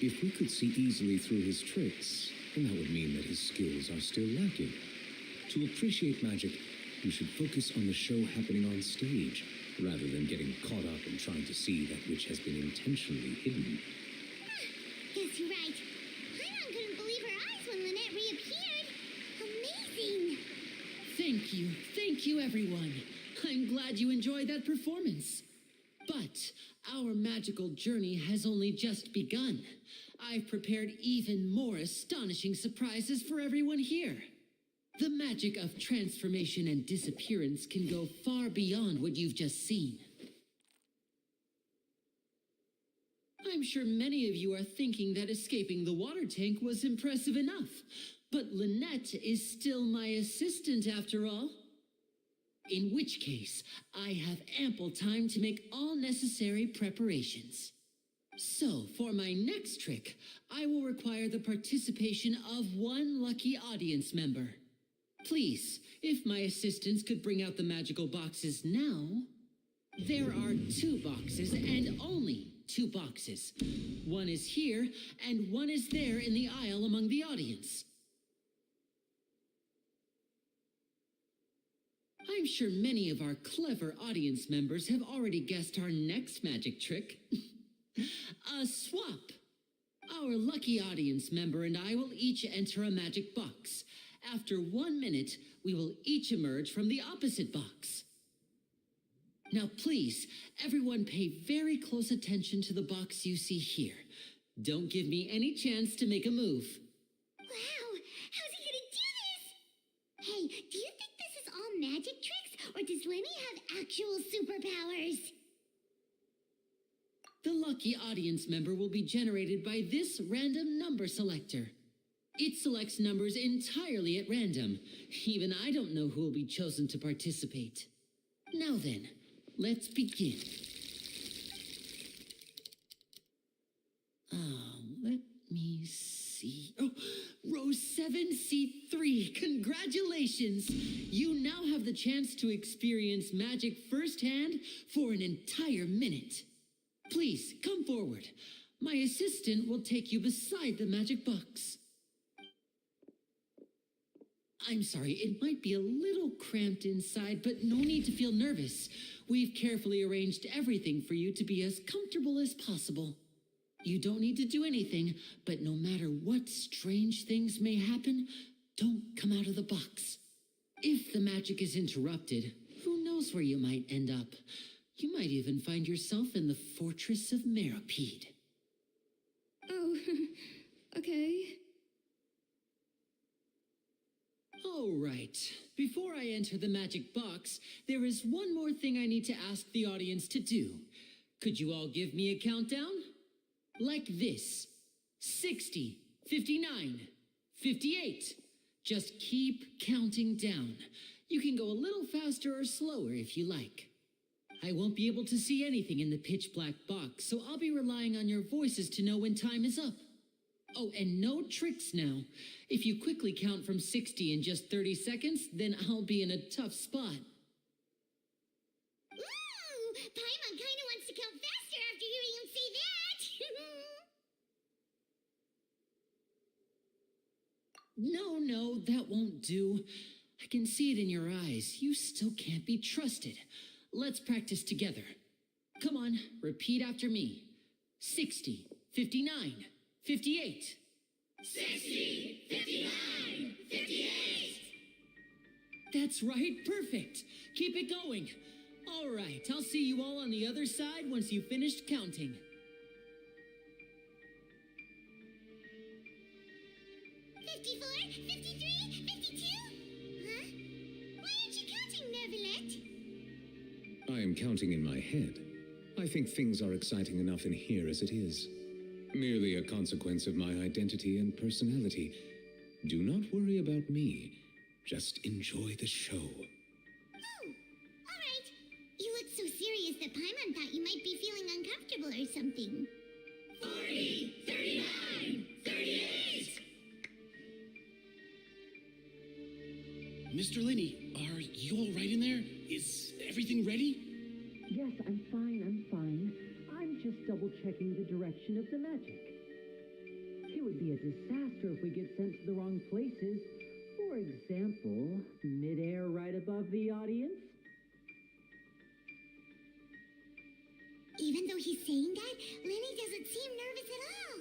S11: If we could see easily through his tricks, then that would mean that his skills are still lacking. To appreciate magic, we should focus on the show happening on stage, rather than getting caught up in trying to see that which has been intentionally hidden.
S3: Guess you're right. Harlan couldn't believe her eyes when Lynette reappeared. Amazing!
S1: Thank you, everyone. I'm glad you enjoyed that performance. But our magical journey has only just begun. I've prepared even more astonishing surprises for everyone here. The magic of transformation and disappearance can go far beyond what you've just seen. I'm sure many of you are thinking that escaping the water tank was impressive enough, but Lynette is still my assistant after all. In which case, I have ample time to make all necessary preparations. So, for my next trick, I will require the participation of one lucky audience member. Please, if my assistants could bring out the magical boxes now. There are 2 boxes and only 2 boxes. One is here and one is there in the aisle among the audience. I'm sure many of our clever audience members have already guessed our next magic trick. A swap. Our lucky audience member and I will each enter a magic box. After 1 minute, we will each emerge from the opposite box. Now please, everyone pay very close attention to the box you see here. Don't give me any chance to make a move.
S3: Wow, how's he gonna do this? Hey, do you think this is all magic tricks, or does Lenny have actual superpowers?
S1: The lucky audience member will be generated by this random number selector. It selects numbers entirely at random. Even I don't know who will be chosen to participate. Now then, let's begin. Let me see. Oh, row 7C3. Congratulations! You now have the chance to experience magic firsthand for an entire minute. Please, come forward. My assistant will take you beside the magic box. I'm sorry, it might be a little cramped inside, but no need to feel nervous. We've carefully arranged everything for you to be as comfortable as possible. You don't need to do anything, but no matter what strange things may happen, don't come out of the box. If the magic is interrupted, who knows where you might end up? You might even find yourself in the Fortress of Meropide.
S5: Oh, okay.
S1: All right. Before I enter the magic box, there is one more thing I need to ask the audience to do. Could you all give me a countdown? Like this. 60, 59, 58. Just keep counting down. You can go a little faster or slower if you like. I won't be able to see anything in the pitch black box, so I'll be relying on your voices to know when time is up. Oh, and no tricks now. If you quickly count from 60 in just 30 seconds, then I'll be in a tough spot.
S3: Ooh, Paimon kinda wants to count faster after hearing him say that.
S1: No, that won't do. I can see it in your eyes. You still can't be trusted. Let's practice together. Come on, repeat after me. 60, 59, 58.
S3: 60, 59, 58.
S1: That's right, perfect. Keep it going. All right, I'll see you all on the other side once you've finished counting.
S3: 54, 53, 52? Huh? Why aren't you counting, Neuvillette?
S11: I am counting in my head. I think things are exciting enough in here as it is. Merely a consequence of my identity and personality. Do not worry about me. Just enjoy the show.
S3: Oh, all right. You look so serious that Paimon thought you might be feeling uncomfortable or something. 40, 39, 38.
S10: Mr. Linney, are you all right in there? Is everything ready?
S1: Yes, I'm fine. I'm just double-checking the direction of the magic. It would be a disaster if we get sent to the wrong places. For example, mid-air right above the audience.
S3: Even though he's saying that, Lenny doesn't seem nervous at all.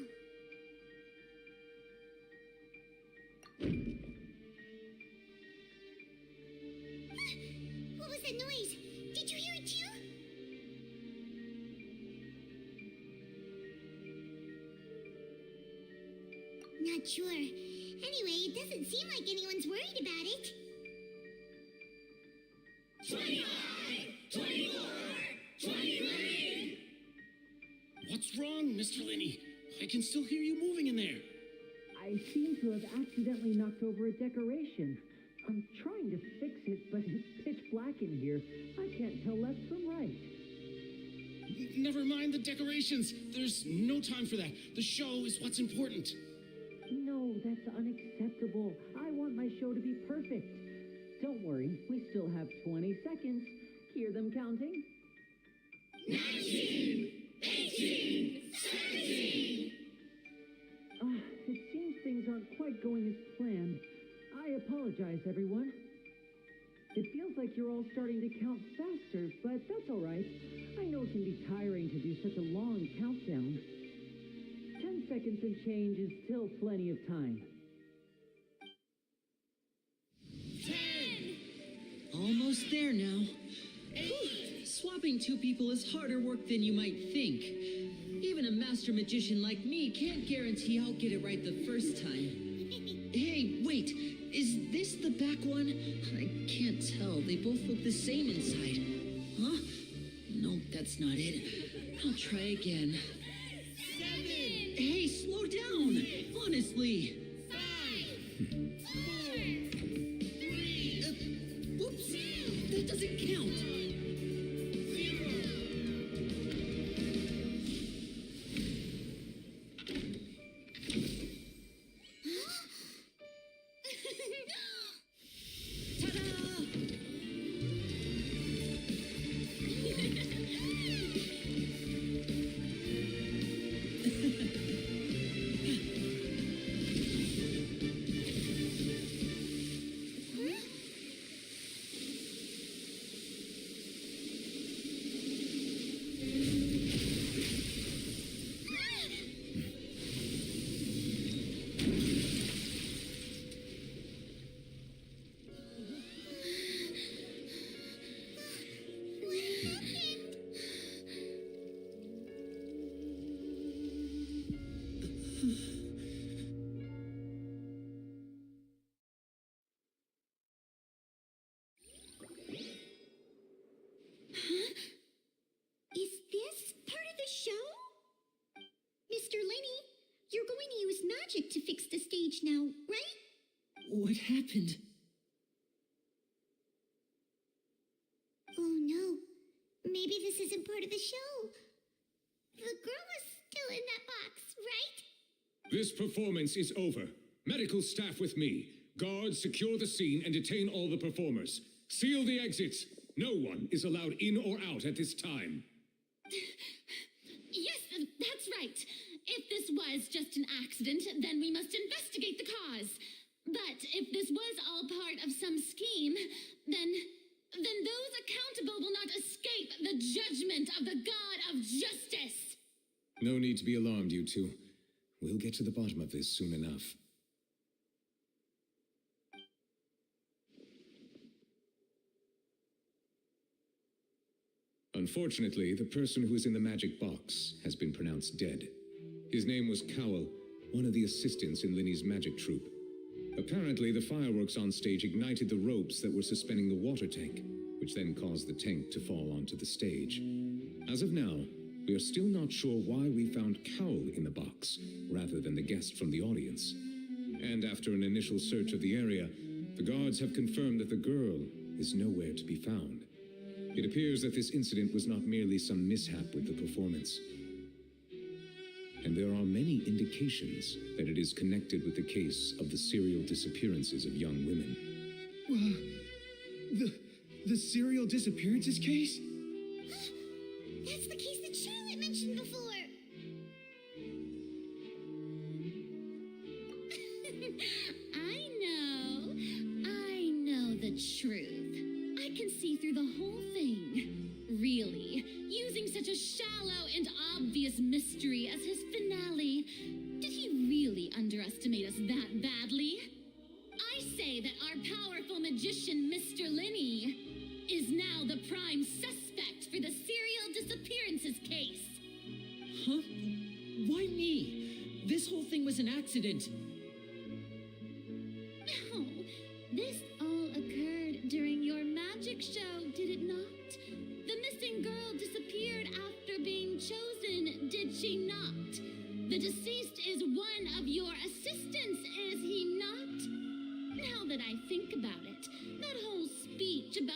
S3: What was that noise? Did you hear it too? Not sure. Anyway, it doesn't seem like anyone's worried about it.
S10: 25, 24, 23. What's wrong, Mr. Linney? I can still hear you moving in there.
S1: I seem to have accidentally knocked over a decoration. I'm trying to fix it, but it's pitch black in here. I can't tell left from right.
S10: Never mind the decorations. There's no time for that. The show is what's important.
S1: No, that's unacceptable. I want my show to be perfect. Don't worry, we still have 20 seconds. Hear them counting?
S10: 19, 18, 17.
S1: It seems things aren't quite going as planned. I apologize, everyone. It feels like you're all starting to count faster, but that's all right. I know it can be tiring to do such a long countdown. 10 seconds and change is still plenty of time.
S10: 10.
S1: Almost there now. Swapping two people is harder work than you might think. Even a master magician like me can't guarantee I'll get it right the first time. Hey, wait, is this the back one? I can't tell. They both look the same inside. Huh? No, that's not it. I'll try again.
S10: 7.
S1: Hey, slow down! Honestly.
S10: 5. 4. 3.
S1: Whoops! That doesn't count.
S10: 0.
S3: Is this part of the show? Mr. Lenny, you're going to use magic to fix the stage now, right?
S1: What happened?
S3: Oh no, maybe this isn't part of the show. The girl is still in that box, right?
S11: This performance is over. Medical staff with me. Guards, secure the scene and detain all the performers. Seal the exits. No one is allowed in or out at this time.
S5: Yes, that's right. If this was just an accident, then we must investigate the cause. But if this was all part of some scheme, then those accountable will not escape the judgment of the God of justice.
S11: No need to be alarmed, you two. We'll get to the bottom of this soon enough. Unfortunately, the person who is in the magic box has been pronounced dead. His name was Cowell, one of the assistants in Linny's magic troupe. Apparently, the fireworks on stage ignited the ropes that were suspending the water tank, which then caused the tank to fall onto the stage. As of now, we are still not sure why we found Cowell in the box, rather than the guest from the audience. And after an initial search of the area, the guards have confirmed that the girl is nowhere to be found. It appears that this incident was not merely some mishap with the performance. And there are many indications that it is connected with the case of the serial disappearances of young women.
S10: The serial disappearances case?
S3: That's the case that Charlotte mentioned before.
S5: I know the truth. I can see through the whole thing. Really, using such a shallow and obvious mystery as his finale, did he really underestimate us that badly? I say that our powerful magician, Mr. Linney, is now the prime suspect for the serial disappearances case.
S1: Huh? Why me? This whole thing was an accident.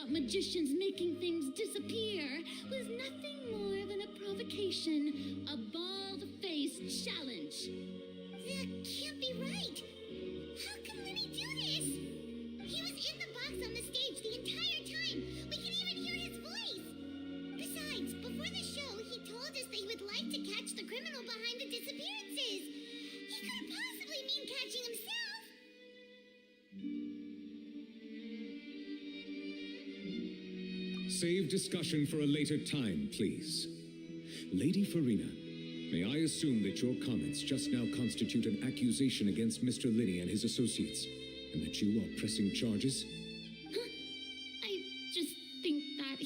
S4: about magicians making things disappear was nothing more than a provocation, a bald-faced challenge.
S3: That can't be right. How can Lenny do this? He was in the box on the stage the entire time. We can even hear his voice. Besides, before the show, he told us that he would like to catch the criminal behind the disappearances. He couldn't possibly mean catching himself.
S11: Save discussion for a later time, please. Lady Farina, may I assume that your comments just now constitute an accusation against Mr. Linney and his associates, and that you are pressing charges?
S4: I just think that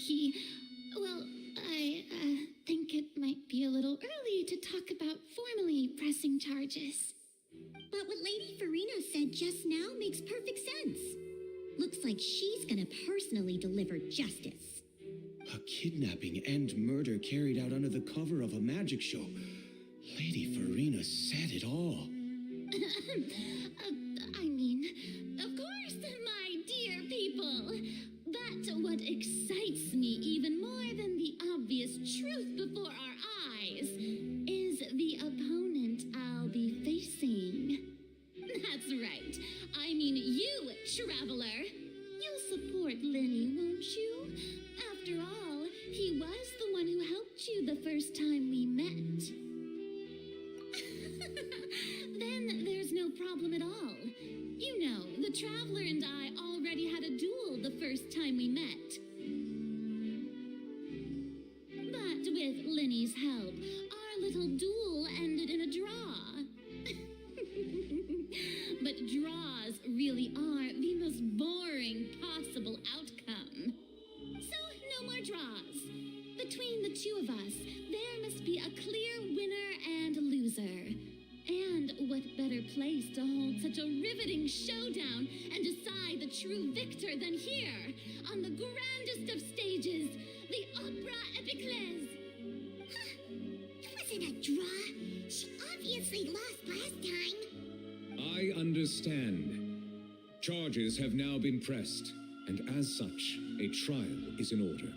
S4: I think it might be a little early to talk about formally pressing charges.
S3: But what Lady Farina said just now makes perfect sense. Looks like she's gonna personally deliver justice.
S10: A kidnapping and murder carried out under the cover of a magic show. Lady Farina said it all.
S4: I mean, of course, my dear people. But what excites me even more than the obvious truth before our eyes is the opponent I'll be facing. That's right. I mean you, traveler. You'll support Lenny, won't you? After all, he was the one who helped you the first time we met. Then there's no problem at all. You know, the traveler and I already had a duel the first time we met. But with Lenny's help, our little duel ended in a draw. But draws really are the most boring possible outcome. So, no more draws. Between the two of us, there must be a clear winner and loser. And what better place to hold such a riveting showdown and decide the true victor than here, on the grandest of stages, the Opera Epiclese.
S3: It wasn't a draw. She obviously lost last time.
S11: I understand. Charges have now been pressed, and as such, a trial is in order.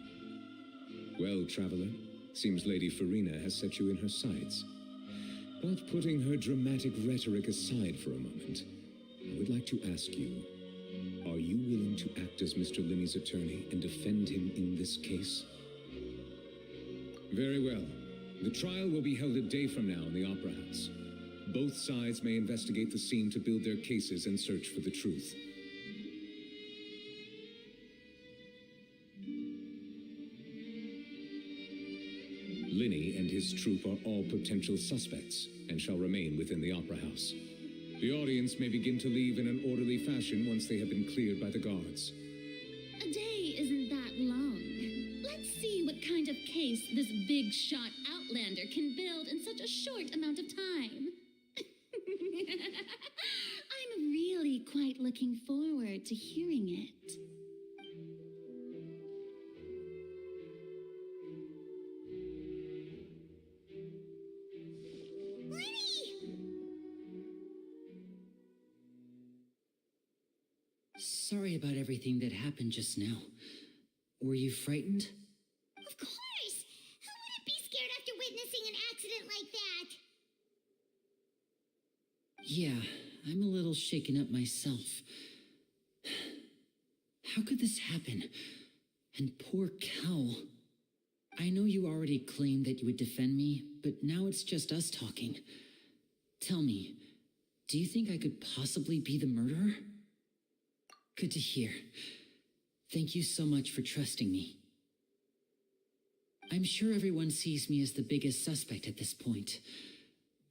S11: Well, traveler, seems Lady Farina has set you in her sights. But putting her dramatic rhetoric aside for a moment, I would like to ask you, are you willing to act as Mr. Linney's attorney and defend him in this case? Very well. The trial will be held a day from now in the Opera House. Both sides may investigate the scene to build their cases and search for the truth. Linney and his troupe are all potential suspects and shall remain within the Opera House. The audience may begin to leave in an orderly fashion once they have been cleared by the guards.
S4: A day isn't that long. Let's see what kind of case this big shot outlander can build in such a short amount of time. I'm really quite looking forward to hearing it.
S1: Sorry about everything that happened just now. Were you frightened?
S3: Of course! Who wouldn't be scared after witnessing an accident like that?
S1: Yeah, I'm a little shaken up myself. How could this happen? And poor Cal. I know you already claimed that you would defend me, but now it's just us talking. Tell me, do you think I could possibly be the murderer? Good to hear. Thank you so much for trusting me. I'm sure everyone sees me as the biggest suspect at this point.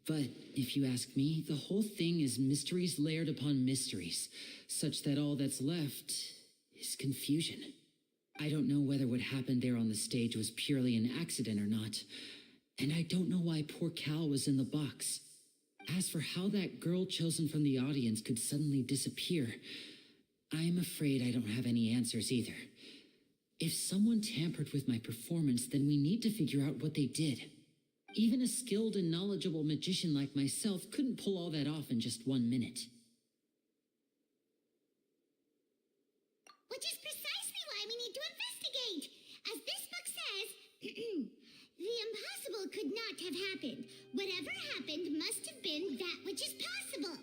S1: But if you ask me, the whole thing is mysteries layered upon mysteries, such that all that's left is confusion. I don't know whether what happened there on the stage was purely an accident or not, and I don't know why poor Cal was in the box. As for how that girl chosen from the audience could suddenly disappear, I'm afraid I don't have any answers either. If someone tampered with my performance, then we need to figure out what they did. Even a skilled and knowledgeable magician like myself couldn't pull all that off in just 1 minute.
S3: Which is precisely why we need to investigate. As this book says, the impossible could not have happened. Whatever happened must have been that which is possible.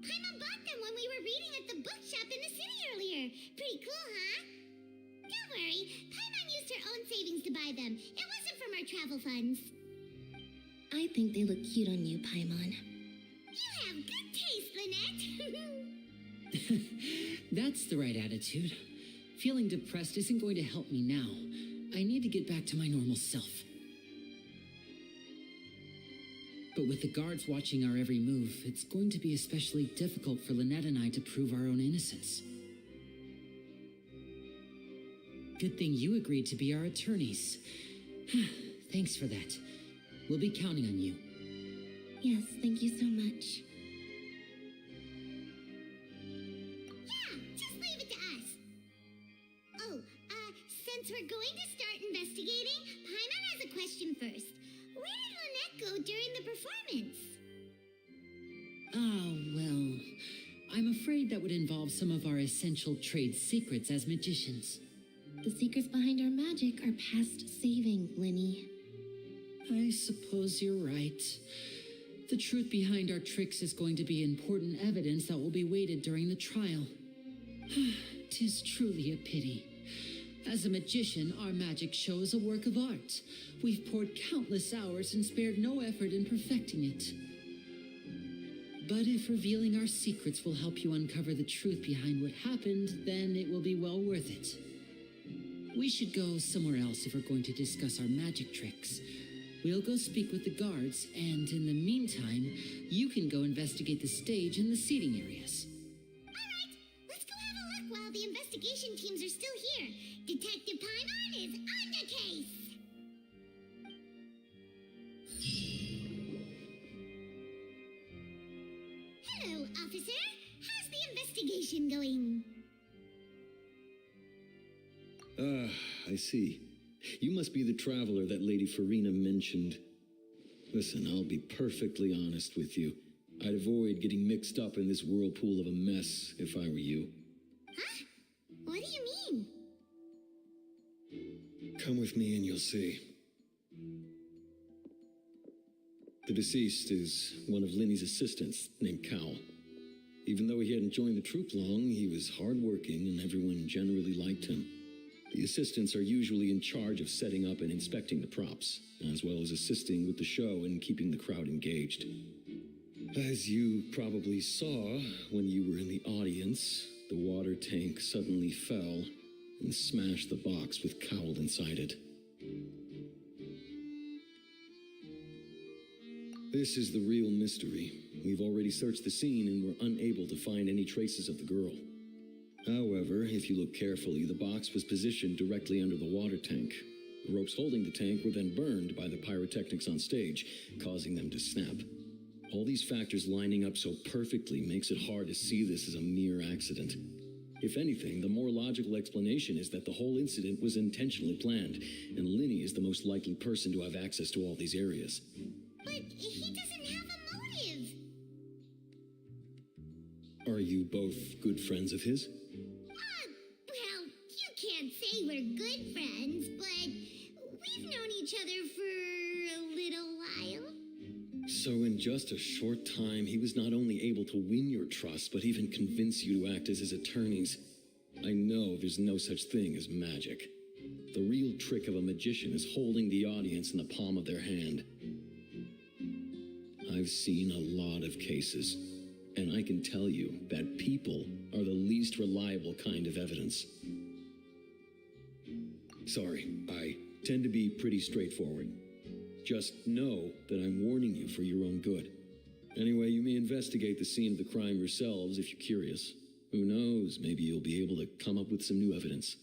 S3: Paimon bought them when we were reading at the bookshop in the city earlier. Pretty cool, huh? Don't worry, Paimon used her own savings to buy them. It wasn't from our travel funds.
S4: I think they look cute on you, Paimon.
S3: You have good taste, Lynette.
S1: That's the right attitude. Feeling depressed isn't going to help me now. I need to get back to my normal self. But with the guards watching our every move, it's going to be especially difficult for Lynette and I to prove our own innocence. Good thing you agreed to be our attorneys. Thanks for that. We'll be counting on you.
S4: Yes, thank you so much.
S3: Yeah, just leave it to us. Oh, since we're going to start investigating, Paimon has a question first. Where did Lynette go during the performance?
S1: Well, I'm afraid that would involve some of our essential trade secrets as magicians.
S4: The secrets behind our magic are past saving, Linny.
S1: I suppose you're right. The truth behind our tricks is going to be important evidence that will be weighted during the trial. 'Tis truly a pity. As a magician, our magic show is a work of art. We've poured countless hours and spared no effort in perfecting it. But if revealing our secrets will help you uncover the truth behind what happened, then it will be well worth it. We should go somewhere else if we're going to discuss our magic tricks. We'll go speak with the guards, and in the meantime, you can go investigate the stage and the seating areas.
S3: All right, let's go have a look while the investigation teams are still here. Detective Paimon is on the case. Hello, officer. How's the investigation going?
S12: I see. You must be the traveler that Lady Farina mentioned. Listen, I'll be perfectly honest with you. I'd avoid getting mixed up in this whirlpool of a mess if I were you.
S3: Huh? What do you mean?
S12: Come with me and you'll see. The deceased is one of Linny's assistants named Cal. Even though he hadn't joined the troupe long, he was hardworking and everyone generally liked him. The assistants are usually in charge of setting up and inspecting the props, as well as assisting with the show and keeping the crowd engaged. As you probably saw when you were in the audience, the water tank suddenly fell and smashed the box with Cowl inside it. This is the real mystery. We've already searched the scene and were unable to find any traces of the girl. However, if you look carefully, the box was positioned directly under the water tank. The ropes holding the tank were then burned by the pyrotechnics on stage, causing them to snap. All these factors lining up so perfectly makes it hard to see this as a mere accident. If anything, the more logical explanation is that the whole incident was intentionally planned, and Linny is the most likely person to have access to all these areas.
S3: But he doesn't have a motive.
S12: Are you both good friends of his?
S3: Well, you can't say we're good friends, but we've known each other for a little while.
S12: So in just a short time, he was not only able to win your trust, but even convince you to act as his attorneys. I know there's no such thing as magic. The real trick of a magician is holding the audience in the palm of their hand. I've seen a lot of cases, and I can tell you that people are the least reliable kind of evidence. Sorry, I tend to be pretty straightforward. Just know that I'm warning you for your own good. Anyway, you may investigate the scene of the crime yourselves if you're curious. Who knows, maybe you'll be able to come up with some new evidence.